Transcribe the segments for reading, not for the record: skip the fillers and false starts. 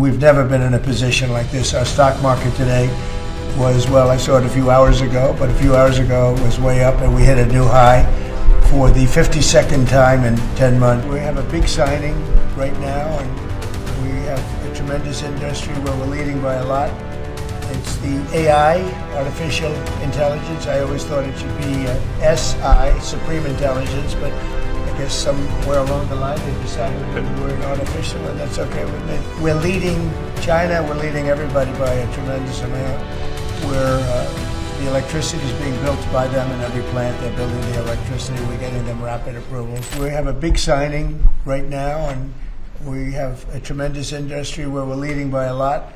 We've never been in a position like this. Our stock market today was, well, I saw it a few hours ago, but a few hours ago it was way up and we hit a new high for the 52nd time in 10 months. We have a big signing right now, and we have a tremendous industry where we're leading by a lot. It's the AI, artificial intelligence. I always thought it should be SI, supreme intelligence, but I guess somewhere along the line they decided to put the word artificial, and that's okay with me. We're leading China, we're leading everybody by a tremendous amount. The electricity is being built by them in every plant. They're building the electricity. We're getting them rapid approvals. We have a big signing right now, and we have a tremendous industry where we're leading by a lot.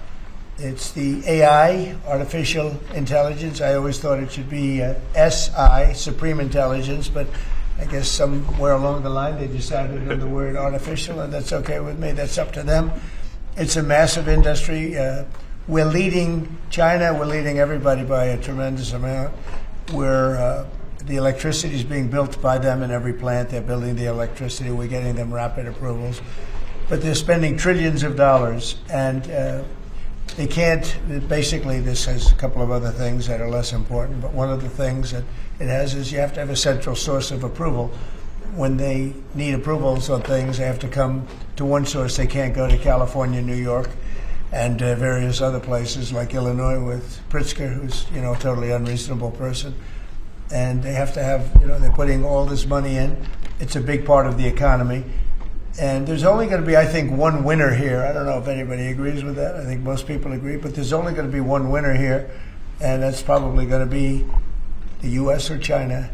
It's the AI, artificial intelligence. I always thought it should be SI, supreme intelligence, but I guess somewhere along the line they decided on the word artificial, and that's okay with me. That's up to them. It's a massive industry. We're leading China. We're leading everybody by a tremendous amount. The electricity is being built by them in every plant. They're building the electricity. We're getting them rapid approvals. But they're spending trillions of dollars, and they can't. Basically, this has a couple of other things that are less important, but one of the things that it has is you have to have a central source of approval. When they need approvals on things, they have to come to one source. They can't go to California, New York, and various other places like Illinois with Pritzker, who's a totally unreasonable person. And they have to have, they're putting all this money in. It's a big part of the economy. And there's only going to be, I think, one winner here. I don't know if anybody agrees with that. I think most people agree, but there's only going to be one winner here, and that's probably going to be the U.S. or China.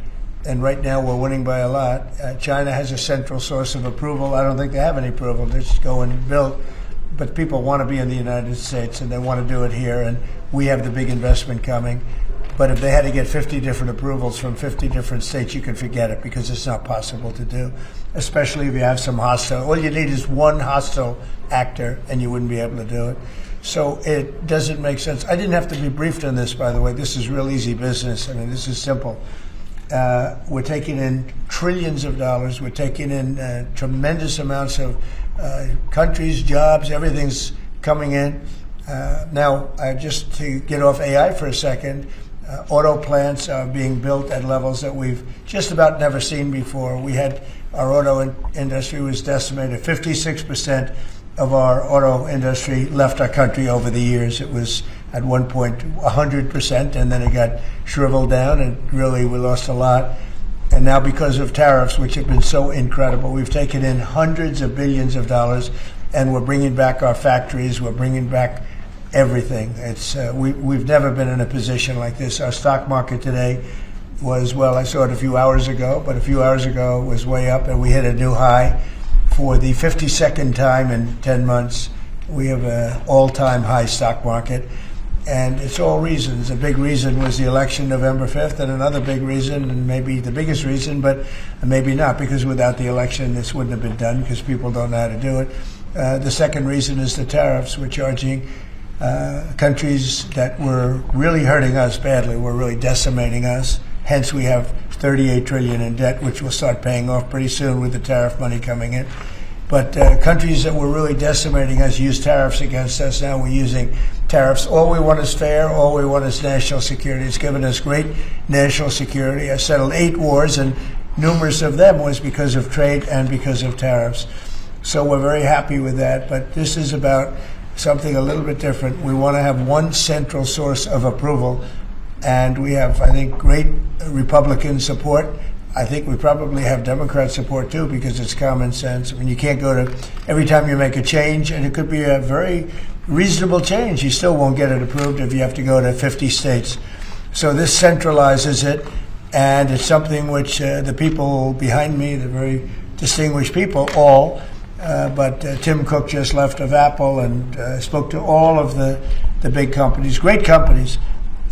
And right now we're winning by a lot. China has a central source of approval. I don't think they have any approval. They just go and build. But people want to be in the United States, and they want to do it here, and we have the big investment coming. But if they had to get 50 different approvals from 50 different states, you can forget it, because it's not possible to do, especially if you have some hostile. All you need is one hostile actor, and you wouldn't be able to do it. So it doesn't make sense. I didn't have to be briefed on this, by the way. This is real easy business. I mean, this is simple. We're taking in trillions of dollars. We're taking in tremendous amounts of countries, jobs, everything's coming in. Now, just to get off AI for a second, auto plants are being built at levels that we've just about never seen before. Our auto industry was decimated. 56% of our auto industry left our country over the years. It was at one point 100%, and then it got shriveled down, and really we lost a lot. And now, because of tariffs, which have been so incredible, we've taken in hundreds of billions of dollars, and we're bringing back our factories. We're bringing back everything. We've never been in a position like this. Our stock market today was, well, I saw it a few hours ago, but a few hours ago it was way up, and we hit a new high for the 52nd time in 10 months. We have an all-time high stock market. And it's all reasons. A big reason was the election November 5th, and another big reason, and maybe the biggest reason, but maybe not, because without the election this wouldn't have been done, because people don't know how to do it. The second reason is the tariffs. We're charging countries that were really hurting us badly, were really decimating us. Hence we have $38 trillion in debt, which will start paying off pretty soon with the tariff money coming in. But countries that were really decimating us use tariffs against us. Now we're using tariffs. All we want is fair. All we want is national security. It's given us great national security. I settled 8 wars, and numerous of them was because of trade and because of tariffs. So we're very happy with that. But this is about something a little bit different. We want to have one central source of approval, and we have, I think, great Republican support. I think we probably have Democrat support too, because it's common sense. I mean, you can't go to every time you make a change, and it could be a very reasonable change. You still won't get it approved if you have to go to 50 states. So this centralizes it, and it's something which the people behind me, the very distinguished people, but Tim Cook just left of Apple and spoke to all of the big companies, great companies,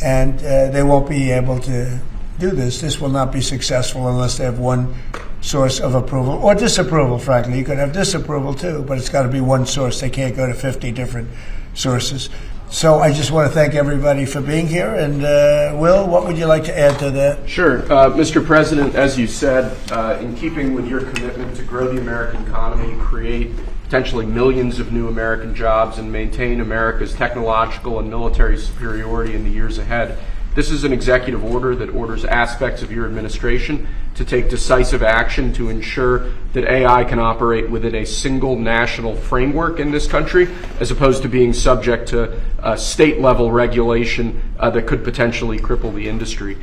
and they won't be able to do this. This will not be successful unless they have one source of approval, or disapproval, frankly. You could have disapproval too, but it's got to be one source. They can't go to 50 different sources. So I just want to thank everybody for being here. And Will, what would you like to add to that? Sure. Mr. President, as you said, in keeping with your commitment to grow the American economy, create potentially millions of new American jobs and maintain America's technological and military superiority in the years ahead. This is an executive order that orders aspects of your administration to take decisive action to ensure that AI can operate within a single national framework in this country, as opposed to being subject to state-level regulation that could potentially cripple the industry.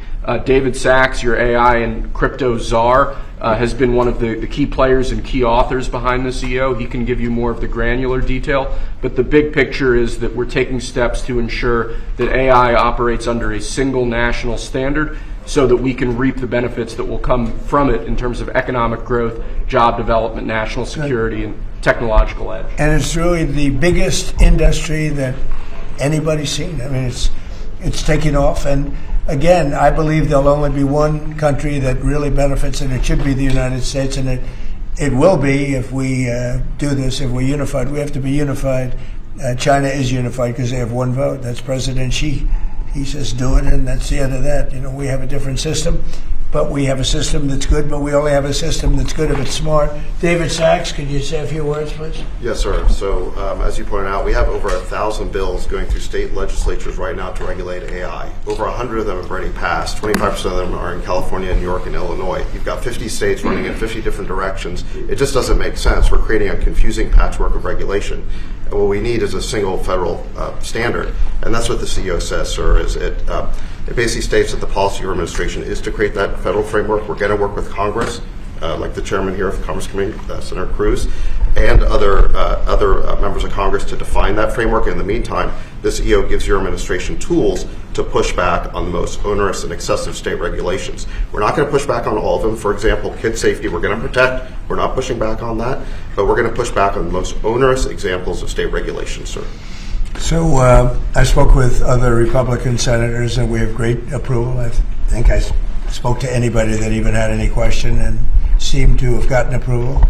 David Sachs, your AI and crypto czar, has been one of the key players and key authors behind this EO. He can give you more of the granular detail, but the big picture is that we're taking steps to ensure that AI operates under a single national standard so that we can reap the benefits that will come from it in terms of economic growth, job development, national security, and technological edge. And it's really the biggest industry that anybody's seen. I mean, it's taking off. And again, I believe there'll only be one country that really benefits, and it should be the United States. And it will be if we do this, if we're unified. We have to be unified. China is unified because they have one vote. That's President Xi. He says do it, and that's the end of that. You know, we have a different system, but we have a system that's good, but we only have a system that's good if it's smart. David Sachs, could you say a few words, please? Yes, sir. So, as you pointed out, we have over 1,000 bills going through state legislatures right now to regulate AI. Over 100 of them have already passed. 25% of them are in California, New York, and Illinois. You've got 50 states running in 50 different directions. It just doesn't make sense. We're creating a confusing patchwork of regulation. And what we need is a single federal standard. And that's what the CEO says, sir, is it basically states that the policy of your administration is to create that federal framework. We're going to work with Congress, like the chairman here of the Commerce Committee, Senator Cruz, and other members of Congress to define that framework. In the meantime, this EO gives your administration tools to push back on the most onerous and excessive state regulations. We're not going to push back on all of them. For example, kid safety, we're going to protect. We're not pushing back on that, but we're going to push back on the most onerous examples of state regulations, sir. So I spoke with other Republican senators, and we have great approval. I think I spoke to anybody that even had any question and seemed to have gotten approval.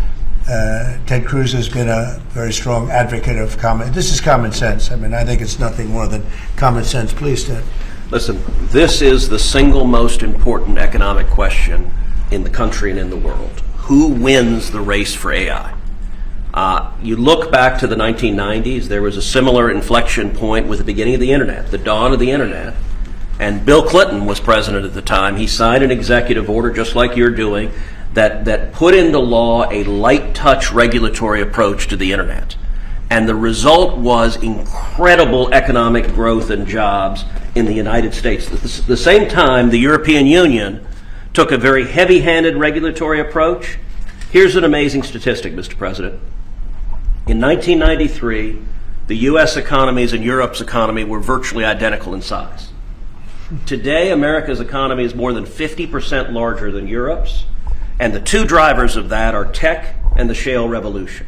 Ted Cruz has been a very strong advocate of common. This is common sense. I mean, I think it's nothing more than common sense. Please, Ted. Listen, this is the single most important economic question in the country and in the world. Who wins the race for AI? You look back to the 1990s, there was a similar inflection point with the beginning of the internet, the dawn of the internet, and Bill Clinton was president at the time. He signed an executive order, just like you're doing, that put into law a light touch regulatory approach to the internet. And the result was incredible economic growth and jobs in the United States. At the same time, the European Union took a very heavy-handed regulatory approach. Here's an amazing statistic, Mr. President. In 1993, the U.S. economies and Europe's economy were virtually identical in size. Today, America's economy is more than 50% larger than Europe's, and the two drivers of that are tech and the shale revolution.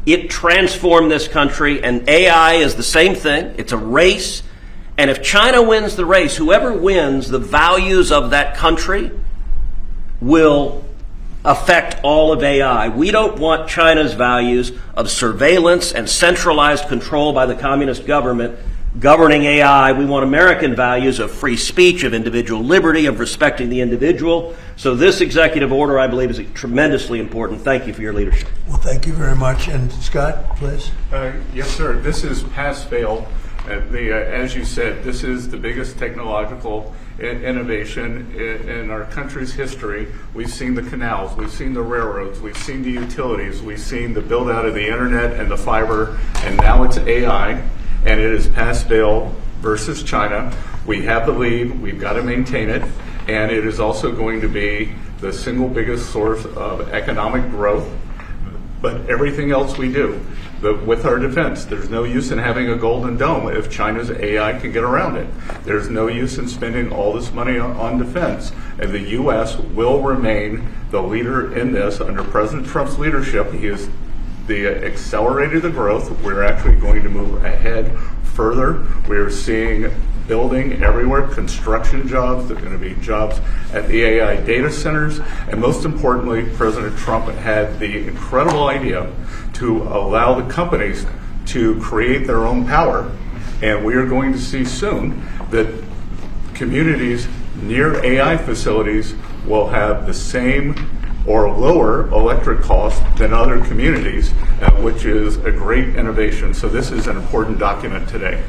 It transformed this country, and AI is the same thing. It's a race, and if China wins the race, whoever wins, the values of that country will affect all of AI. We don't want China's values of surveillance and centralized control by the communist government governing AI. We want American values of free speech, of individual liberty, of respecting the individual. So this executive order, I believe, is tremendously important. Thank you for your leadership. Well, thank you very much. And Scott, please. Yes, sir. This is pass-fail. As you said, this is the biggest technological innovation in our country's history. We've seen the canals, we've seen the railroads, we've seen the utilities, we've seen the build out of the internet and the fiber, and now it's AI, and it is pass-fail versus China. We have the lead, we've got to maintain it, and it is also going to be the single biggest source of economic growth. But everything else we do, with our defense, there's no use in having a golden dome if China's AI can get around it. There's no use in spending all this money on defense. And the U.S. will remain the leader in this under President Trump's leadership. He has accelerated the growth. We're actually going to move ahead further. We're seeing building everywhere, construction jobs. There are going to be jobs at the AI data centers. And most importantly, President Trump had the incredible idea to allow the companies to create their own power. And we are going to see soon that communities near AI facilities will have the same or lower electric costs than other communities, which is a great innovation. So this is an important document today.